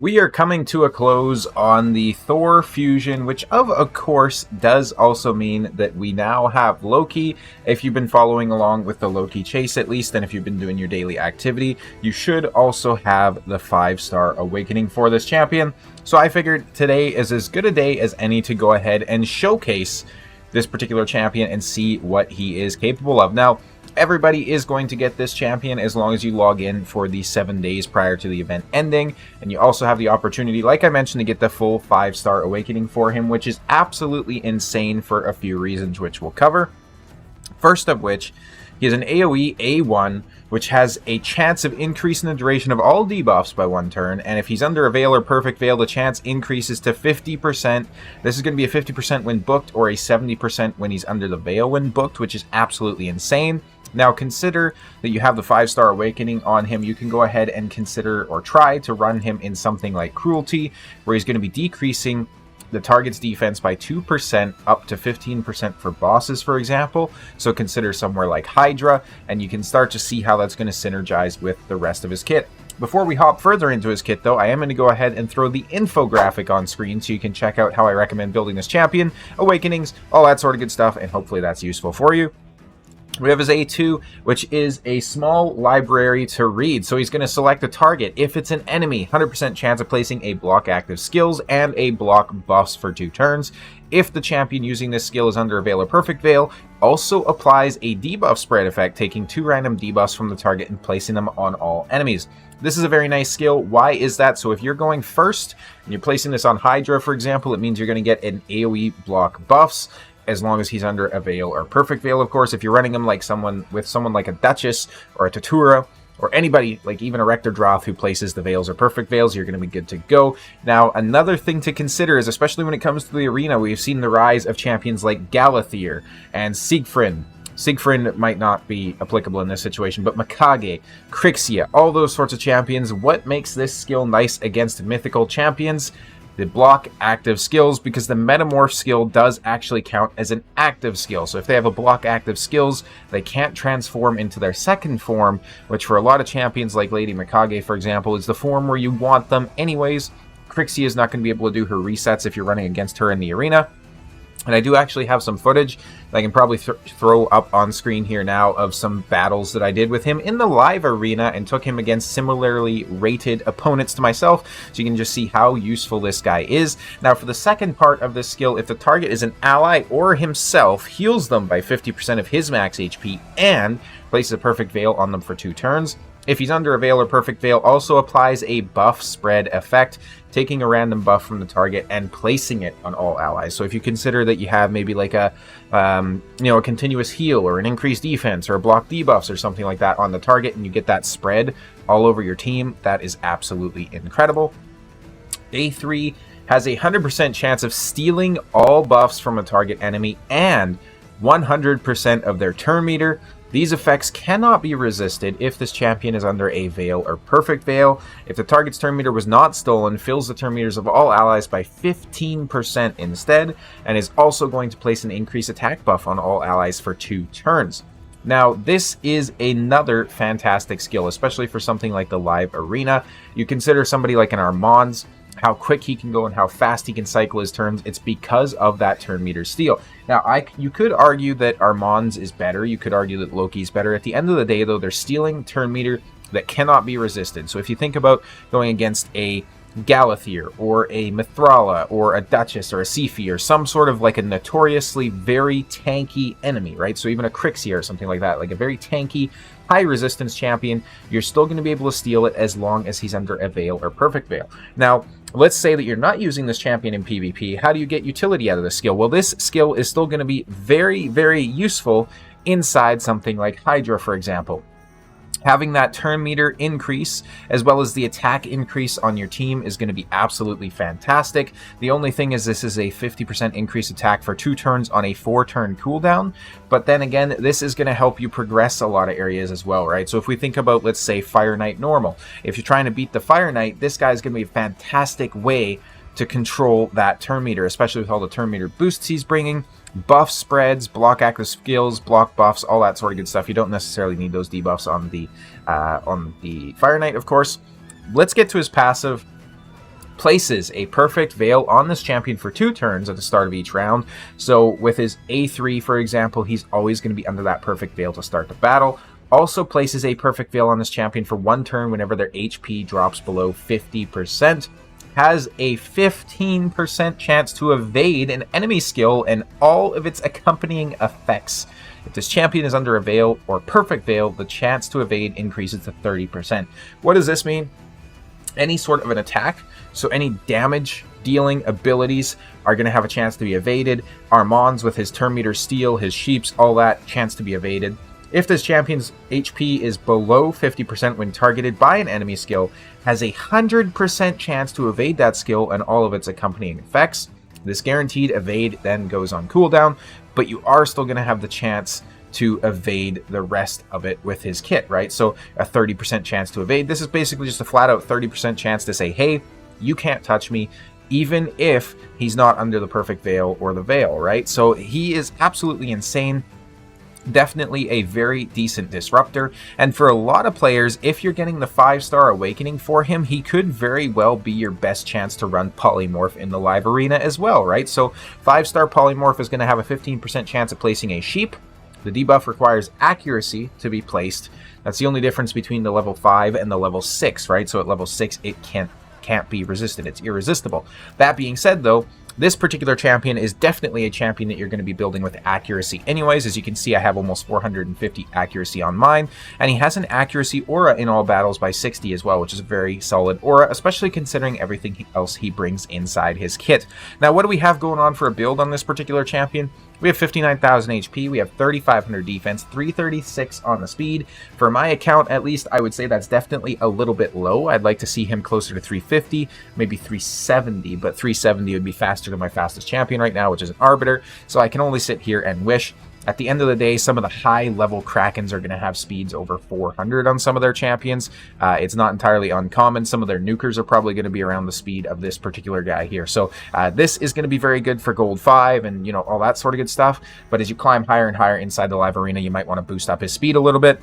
We are coming to a close on the Thor fusion, which of course does also mean that we now have Loki. If you've been following along with the Loki chase at least, and if you've been doing your daily activity, you should also have the 5-star awakening for this champion. So I figured today is as good a day as any to go ahead and showcase this particular champion and see what he is capable of. Now, everybody is going to get this champion as long as you log in for the 7 days prior to the event ending, and you also have the opportunity, like I mentioned, to get the full 5-star awakening for him, which is absolutely insane for a few reasons, which we'll cover. First of which, he has an AoE A1, which has a chance of increasing the duration of all debuffs by 1 turn, and if he's under a Veil or Perfect Veil, the chance increases to 50%. This is going to be a 50% when booked, or a 70% when he's under the Veil when booked, which is absolutely insane. Now consider that you have the 5-star awakening on him. You can go ahead and consider or try to run him in something like Cruelty, where he's going to be decreasing the target's defense by 2% up to 15% for bosses, for example. So consider somewhere like Hydra, and you can start to see how that's going to synergize with the rest of his kit. Before we hop further into his kit, though, I am going to go ahead and throw the infographic on screen so you can check out how I recommend building this champion, awakenings, all that sort of good stuff, and hopefully that's useful for you. We have his A2, which is a small library to read. So he's going to select a target. If it's an enemy, 100% chance of placing a block active skills and a block buffs for 2 turns. If the champion using this skill is under a Veil or Perfect Veil, also applies a debuff spread effect, taking 2 random debuffs from the target and placing them on all enemies. This is a very nice skill. Why is that? So if you're going first and you're placing this on Hydra, for example, it means you're going to get an AoE block buffs, as long as he's under a Veil or Perfect Veil, of course. If you're running him like someone like a Duchess or a Tatura, or anybody, like even a Rector Droth who places the Veils or Perfect Veils, you're going to be good to go. Now, another thing to consider is, especially when it comes to the arena, we've seen the rise of champions like Galathier and Siegfried. Siegfried might not be applicable in this situation, but Mikage, Crixia, all those sorts of champions. What makes this skill nice against mythical champions? The block active skills, because the metamorph skill does actually count as an active skill. So if they have a block active skills, they can't transform into their second form, which for a lot of champions like Lady Mikage, for example, is the form where you want them anyways. Crixia is not going to be able to do her resets if you're running against her in the arena. And I do actually have some footage that I can probably throw up on screen here now of some battles that I did with him in the live arena and took him against similarly rated opponents to myself. So you can just see how useful this guy is. Now for the second part of this skill, if the target is an ally or himself, heals them by 50% of his max HP and places a Perfect Veil on them for 2 turns. If he's under a Veil or Perfect Veil, also applies a buff spread effect, taking a random buff from the target and placing it on all allies. So if you consider that you have maybe like a continuous heal or an increased defense or a block debuffs or something like that on the target, and you get that spread all over your team, that is absolutely incredible. A3 has a 100% chance of stealing all buffs from a target enemy and 100% of their turn meter. These effects cannot be resisted if this champion is under a Veil or Perfect Veil. If the target's turn meter was not stolen, fills the turn meters of all allies by 15% instead, and is also going to place an increased attack buff on all allies for 2 turns. Now, this is another fantastic skill, especially for something like the live arena. You consider somebody like an Armand's, how quick he can go and how fast he can cycle his turns. It's because of that turn meter steal. Now, you could argue that Armand's is better. You could argue that Loki's better. At the end of the day, though, they're stealing turn meter that cannot be resisted. So if you think about going against a Galathier or a Mithrala or a Duchess or a Sifi or some sort of like a notoriously very tanky enemy, right? So even a Crixia or something like that, like a very tanky, high resistance champion, you're still going to be able to steal it as long as he's under a Veil or Perfect Veil. Now, let's say that you're not using this champion in PvP. How do you get utility out of this skill? Well, this skill is still going to be very, very useful inside something like Hydra, for example. Having that turn meter increase as well as the attack increase on your team is going to be absolutely fantastic. The only thing is this is a 50% increase attack for 2 turns on a 4-turn cooldown. But then again, this is going to help you progress a lot of areas as well, right? So if we think about, let's say, Fire Knight normal. If you're trying to beat the Fire Knight, this guy is going to be a fantastic way to control that turn meter, especially with all the turn meter boosts he's bringing. Buff spreads, block active skills, block buffs, all that sort of good stuff. You don't necessarily need those debuffs on the Fire Knight, of course. Let's get to his passive. places a perfect veil on this champion for 2 turns at the start of each round. So with his A3, for example, he's always going to be under that perfect veil to start the battle. Also places a perfect veil on this champion for 1 turn whenever their HP drops below 50%. Has a 15% chance to evade an enemy skill and all of its accompanying effects. If this champion is under a veil or perfect veil, the chance to evade increases to 30%. What does this mean? Any sort of an attack, so any damage dealing abilities are going to have a chance to be evaded. Armand's with his turn meter steal, his sheeps, all that, chance to be evaded. If this champion's HP is below 50% when targeted by an enemy skill, has a 100% chance to evade that skill and all of its accompanying effects. This guaranteed evade then goes on cooldown, but you are still going to have the chance to evade the rest of it with his kit, right? So a 30% chance to evade. This is basically just a flat out 30% chance to say, hey, you can't touch me, even if he's not under the perfect veil or the veil, right? So he is absolutely insane. Definitely a very decent disruptor, and for a lot of players, if you're getting the 5-star awakening for him, he could very well be your best chance to run polymorph in the live arena as well, right? So 5-star polymorph is going to have a 15% chance of placing a sheep. The debuff requires accuracy to be placed. That's the only difference between the level 5 and the level 6, right? So at level 6, it can't be resisted. It's irresistible. That being said, though, this particular champion is definitely a champion that you're going to be building with accuracy anyways. As you can see, I have almost 450 accuracy on mine, and he has an accuracy aura in all battles by 60 as well, which is a very solid aura, especially considering everything else he brings inside his kit. Now, what do we have going on for a build on this particular champion? We have 59,000 HP, we have 3,500 defense, 336 on the speed. For my account, at least, I would say that's definitely a little bit low. I'd like to see him closer to 350, maybe 370, but 370 would be faster than my fastest champion right now, which is an Arbiter, so I can only sit here and wish. At the end of the day, some of the high-level Krakens are going to have speeds over 400 on some of their champions. It's not entirely uncommon. Some of their nukers are probably going to be around the speed of this particular guy here. So this is going to be very good for Gold 5 and, you know, all that sort of good stuff. But as you climb higher and higher inside the live arena, you might want to boost up his speed a little bit.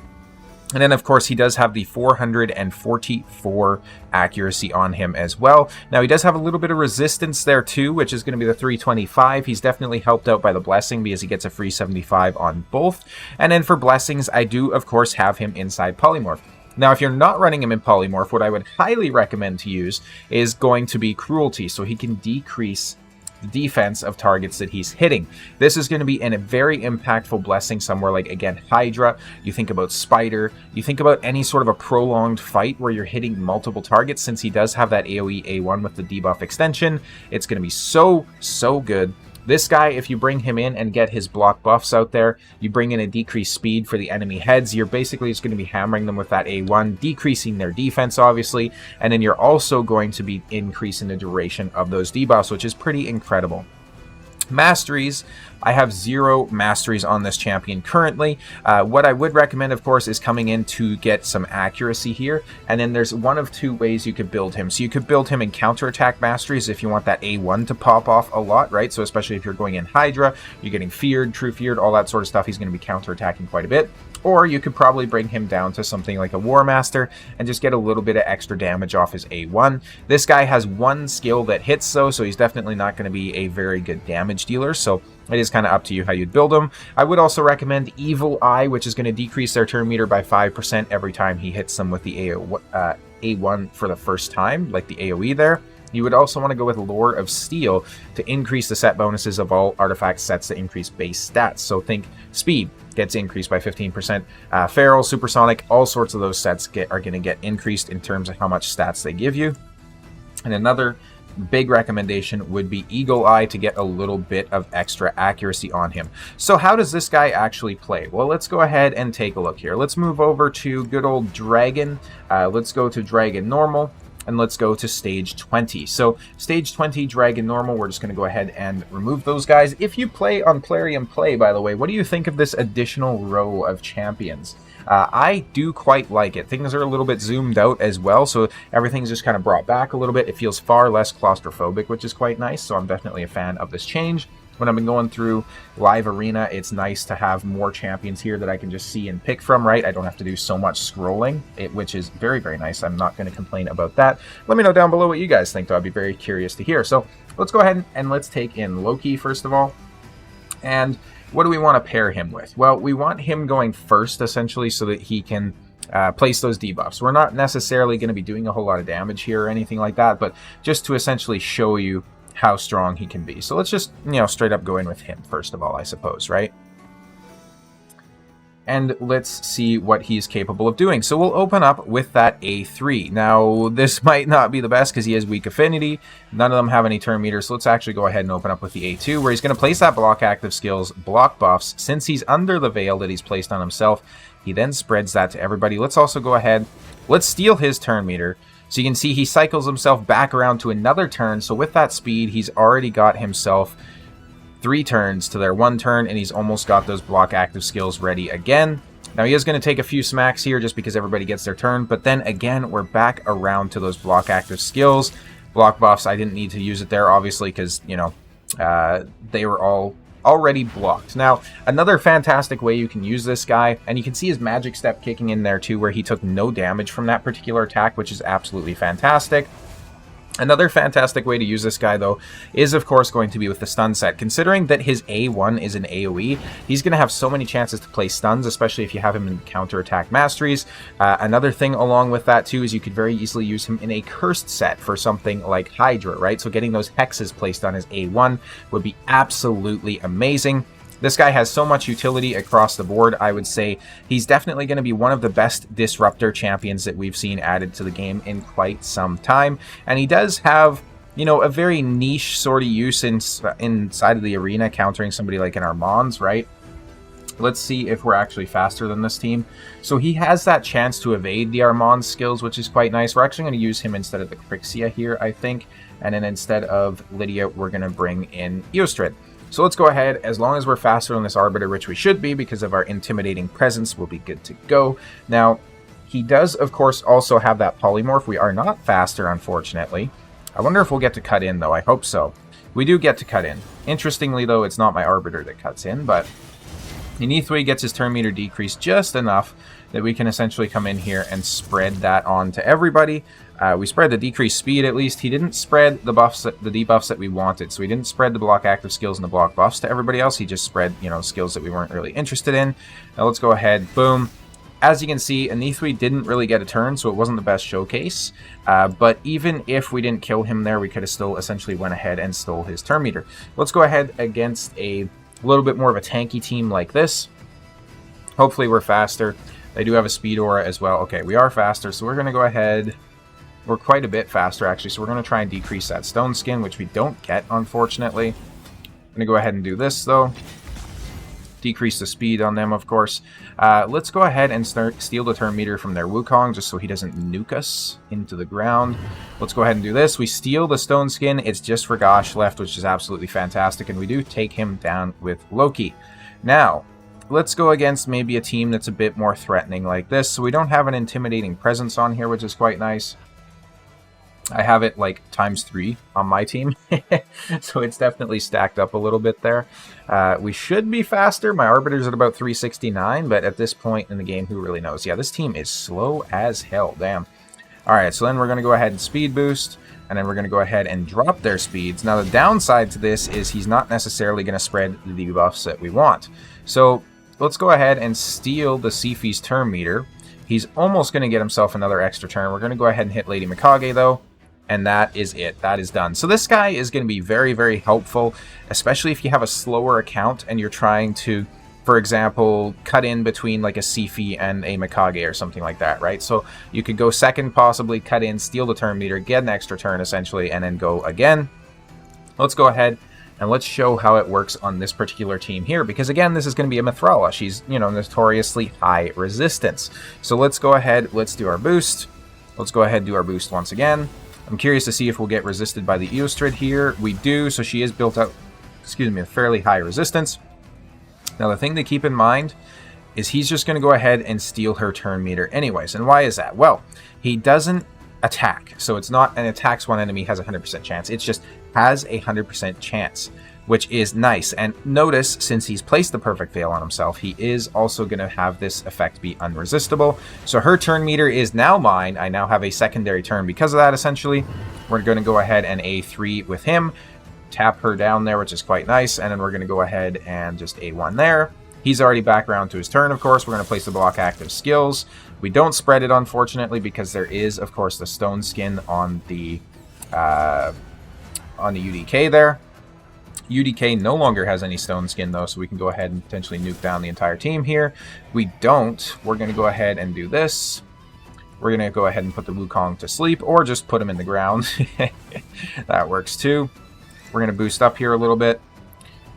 And then, of course, he does have the 444 accuracy on him as well. Now, he does have a little bit of resistance there, too, which is going to be the 325. He's definitely helped out by the blessing because he gets a free 75 on both. And then for blessings, I do, of course, have him inside Polymorph. Now, if you're not running him in Polymorph, what I would highly recommend to use is going to be Cruelty, so he can decrease the defense of targets that he's hitting. This is going to be a very impactful blessing somewhere like, again, Hydra. You think about Spider. You think about any sort of a prolonged fight where you're hitting multiple targets. Since he does have that AoE A1 with the debuff extension, it's going to be so good. This guy, if you bring him in and get his block buffs out there, you bring in a decreased speed for the enemy heads, you're basically just going to be hammering them with that A1, decreasing their defense, obviously, and then you're also going to be increasing the duration of those debuffs, which is pretty incredible. Masteries, I have 0 masteries on this champion currently. What I would recommend, of course, is coming in to get some accuracy here. And then there's one of 2 ways you could build him. So you could build him in counterattack masteries if you want that A1 to pop off a lot, right? So especially if you're going in Hydra, you're getting feared, true feared, all that sort of stuff. He's going to be counterattacking quite a bit. Or you could probably bring him down to something like a War Master and just get a little bit of extra damage off his A1. This guy has 1 skill that hits though, so he's definitely not going to be a very good damage dealer. So it is kind of up to you how you'd build him. I would also recommend Evil Eye, which is going to decrease their turn meter by 5% every time he hits them with the A1 for the first time, like the AoE there. You would also want to go with Lore of Steel to increase the set bonuses of all artifact sets that increase base stats. So think Speed gets increased by 15%. Feral, Supersonic, all sorts of those sets are going to get increased in terms of how much stats they give you. And another big recommendation would be Eagle Eye to get a little bit of extra accuracy on him. So how does this guy actually play? Well, let's go ahead and take a look here. Let's move over to good old Dragon. Let's go to Dragon Normal. And let's go to stage 20. So stage 20, Dragon Normal, we're just going to go ahead and remove those guys. If you play on Plarium Play, by the way, what do you think of this additional row of champions? I do quite like it. Things are a little bit zoomed out as well, so everything's just kind of brought back a little bit. It feels far less claustrophobic, which is quite nice, so I'm definitely a fan of this change. when I've been going through live arena, it's nice to have more champions here that I can just see and pick from, right? I don't have to do so much scrolling, which is very, very nice. I'm not going to complain about that. Let me know down below what you guys think, though. I'd be very curious to hear. So let's go ahead and let's take in Loki, first of all. And what do we want to pair him with? Well, we want him going first, essentially, so that he can place those debuffs. We're not necessarily going to be doing a whole lot of damage here or anything like that, but just to essentially show you how strong he can be. So let's just, straight up go in with him first of all, I suppose, right? And let's see what he's capable of doing. So we'll open up with that A3. Now, this might not be the best because he has weak affinity. None of them have any turn meters, so let's actually go ahead and open up with the A2, where he's going to place that block active skills, block buffs. Since he's under the veil that he's placed on himself, he then spreads that to everybody. Let's also go ahead, let's steal his turn meter. So you can see he cycles himself back around to another turn. So with that speed, he's already got himself 3 turns to their 1 turn, and he's almost got those block active skills ready again. Now he is going to take a few smacks here just because everybody gets their turn, but then again, we're back around to those block active skills. Block buffs, I didn't need to use it there, obviously, because, they were all already blocked. Now, another fantastic way you can use this guy, and you can see his magic step kicking in there too, where he took no damage from that particular attack, which is absolutely fantastic. Another fantastic way to use this guy, though, is of course going to be with the stun set. Considering that his A1 is an AoE, he's going to have so many chances to play stuns, especially if you have him in counterattack masteries. Another thing along with that, too, is you could very easily use him in a cursed set for something like Hydra, right? So getting those hexes placed on his A1 would be absolutely amazing. This guy has so much utility across the board. I would say he's definitely going to be one of the best disruptor champions that we've seen added to the game in quite some time. And he does have, a very niche sort of use inside of the arena, countering somebody like an Armand's, right? Let's see if we're actually faster than this team. So he has that chance to evade the Armand skills, which is quite nice. We're actually going to use him instead of the Crixia here, I think. And then instead of Lydia, we're going to bring in Eostrid. So let's go ahead. As long as we're faster on this Arbiter, which we should be because of our intimidating presence, we'll be good to go. Now, he does, of course, also have that polymorph. We are not faster, unfortunately. I wonder if we'll get to cut in, though. I hope so. We do get to cut in. Interestingly, though, it's not my Arbiter that cuts in, but Inithwe gets his turn meter decreased just enough that we can essentially come in here and spread that on to everybody. We spread the decreased speed, at least. He didn't spread the buffs, the debuffs that we wanted. So he didn't spread the block active skills and the block buffs to everybody else. He just spread, skills that we weren't really interested in. Now let's go ahead. Boom. As you can see, Inithwe didn't really get a turn, so it wasn't the best showcase. But even if we didn't kill him there, we could have still essentially went ahead and stole his turn meter. Let's go ahead against a little bit more of a tanky team like this. Hopefully we're faster. They do have a speed aura as well. Okay, we are faster, so we're going to go ahead. We're quite a bit faster, actually, so we're going to try and decrease that stone skin, which we don't get, unfortunately. I'm going to go ahead and do this, though. Decrease the speed on them, of course. Let's go ahead and steal the turn meter from their Wukong, just so he doesn't nuke us into the ground. Let's go ahead and do this. We steal the stone skin. It's just for Gosh left, which is absolutely fantastic, and we do take him down with Loki. Now, let's go against maybe a team that's a bit more threatening like this. So we don't have an intimidating presence on here, which is quite nice. I have it like ×3 on my team, so it's definitely stacked up a little bit there. We should be faster. My Arbiter's at about 369, but at this point in the game, who really knows? Yeah, this team is slow as hell, damn. Alright, so then we're going to go ahead and speed boost, and then we're going to go ahead and drop their speeds. Now, the downside to this is he's not necessarily going to spread the debuffs that we want. So let's go ahead and steal the Sifi's turn meter. He's almost going to get himself another extra turn. We're going to go ahead and hit Lady Mikage, though. And that is it. That is done. So this guy is going to be very, very helpful, especially if you have a slower account and you're trying to, for example, cut in between like a Sifi and a Mikage or something like that, right? So you could go second, possibly cut in, steal the turn meter, get an extra turn essentially, and then go again. Let's go ahead and let's show how it works on this particular team here, because again, this is going to be a Mithrala. She's, notoriously high resistance. So let's go ahead, let's do our boost. Let's go ahead and do our boost once again. I'm curious to see if we'll get resisted by the Eostrid here. We do, so she is built up, a fairly high resistance. Now, the thing to keep in mind is he's just going to go ahead and steal her turn meter anyways. And why is that? Well, he doesn't attack. So it's not an attacks one enemy has a 100% chance. It's just has a 100% chance, which is nice. And notice, since he's placed the perfect veil on himself, he is also going to have this effect be unresistible. So her turn meter is now mine. I now have a secondary turn because of that, essentially. We're going to go ahead and A3 with him, tap her down there, which is quite nice, and then we're going to go ahead and just A1 there. He's already back around to his turn, of course. We're going to place the block active skills. We don't spread it, unfortunately, because there is, of course, the stone skin on the UDK there. UDK no longer has any stone skin, though, so we can go ahead and potentially nuke down the entire team here. We don't. We're going to go ahead and do this. We're going to go ahead and put the Wukong to sleep, or just put him in the ground. That works, too. We're going to boost up here a little bit.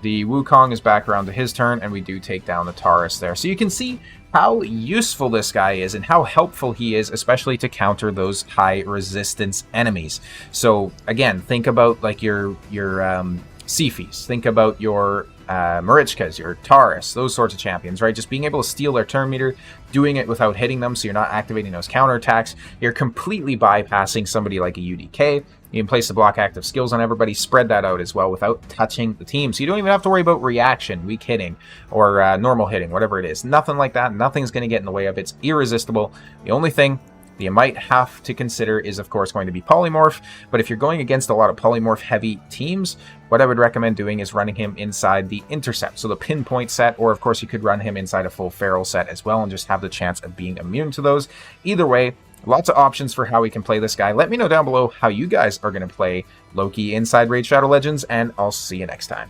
The Wukong is back around to his turn, and we do take down the Taurus there. So you can see how useful this guy is and how helpful he is, especially to counter those high resistance enemies. So again, think about like your Sifis, think about your Marichkas, your Taurus, those sorts of champions, right? Just being able to steal their turn meter, doing it without hitting them, so you're not activating those counterattacks. You're completely bypassing somebody like a UDK. You can place the block active skills on everybody, spread that out as well without touching the team. So you don't even have to worry about reaction, weak hitting, or normal hitting, whatever it is. Nothing like that. Nothing's going to get in the way of it. It's irresistible. The only thing that you might have to consider is, of course, going to be polymorph. But if you're going against a lot of polymorph-heavy teams, what I would recommend doing is running him inside the intercept, so the pinpoint set, or of course you could run him inside a full feral set as well and just have the chance of being immune to those. Either way, lots of options for how we can play this guy. Let me know down below how you guys are going to play Loki inside Raid Shadow Legends, and I'll see you next time.